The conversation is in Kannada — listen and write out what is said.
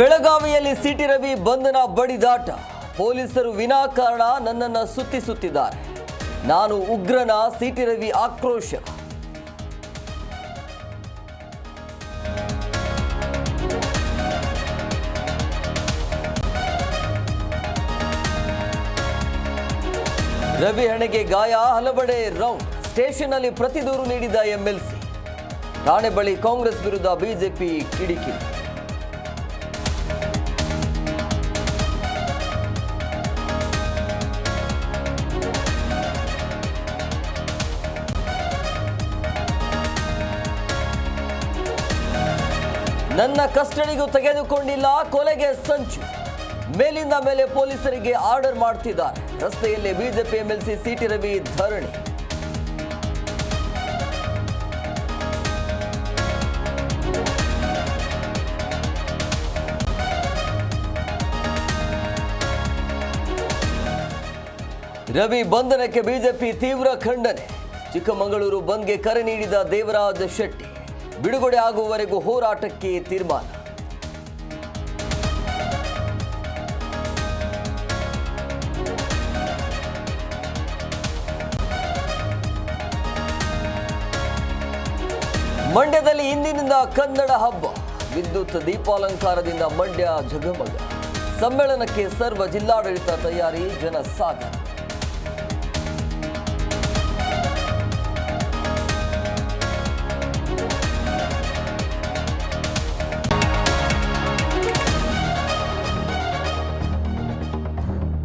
ಬೆಳಗಾವಿಯಲ್ಲಿ ಸಿಟಿ ರವಿ ಬಂಧನ ಬಡಿದಾಟ. ಪೊಲೀಸರು ವಿನಾಕಾರಣ ನನ್ನನ್ನು ಸುತ್ತಿಸುತ್ತಿದ್ದಾರೆ. ನಾನು ಉಗ್ರನ, ಸಿಟಿ ರವಿ ಆಕ್ರೋಶ. ರವಿ ಹಣೆಗೆ ಗಾಯ, ಹಲವೆಡೆ ರೌಂಡ್. ಸ್ಟೇಷನ್ ಅಲ್ಲಿ ಪ್ರತಿ ದೂರು ನೀಡಿದ ಎಂಎಲ್ಸಿ. ಠಾಣೆ ಬಳಿ ಕಾಂಗ್ರೆಸ್ ವಿರುದ್ಧ ಬಿಜೆಪಿ ಕಿಡಿಕಿಡಿ. ನನ್ನ ಕಸ್ಟಡಿಗೂ ತೆಗೆದುಕೊಂಡಿಲ್ಲ, ಕೊಲೆಗೆ ಸಂಚು. ಮೇಲಿಂದ ಮೇಲೆ ಪೊಲೀಸರಿಗೆ ಆರ್ಡರ್ ಮಾಡ್ತಿದ್ದಾರೆ. ರಸ್ತೆಯಲ್ಲಿ ಬಿಜೆಪಿ ಎಂಎಲ್ಸಿ ಸಿಟಿ ರವಿ ಧರಣಿ. ರವಿ ಬಂಧನಕ್ಕೆ ಬಿಜೆಪಿ ತೀವ್ರ ಖಂಡನೆ. ಚಿಕ್ಕಮಗಳೂರು ಬಂದ್ಗೆ ಕರೆ ನೀಡಿದ ದೇವರಾಜ ಶೆಟ್ಟಿ. ಬಿಡುಗಡೆ ಆಗುವವರೆಗೂ ಹೋರಾಟಕ್ಕೆ ತೀರ್ಮಾನ. ಮಂಡ್ಯದಲ್ಲಿ ಇಂದಿನಿಂದ ಕನ್ನಡ ಹಬ್ಬ. ವಿದ್ಯುತ್ ದೀಪಾಲಂಕಾರದಿಂದ ಮಂಡ್ಯ ಝಗಮಗ. ಸಮ್ಮೇಳನಕ್ಕೆ ಸರ್ವ ಜಿಲ್ಲಾಡಳಿತ ತಯಾರಿ, ಜನಸಾಗರ.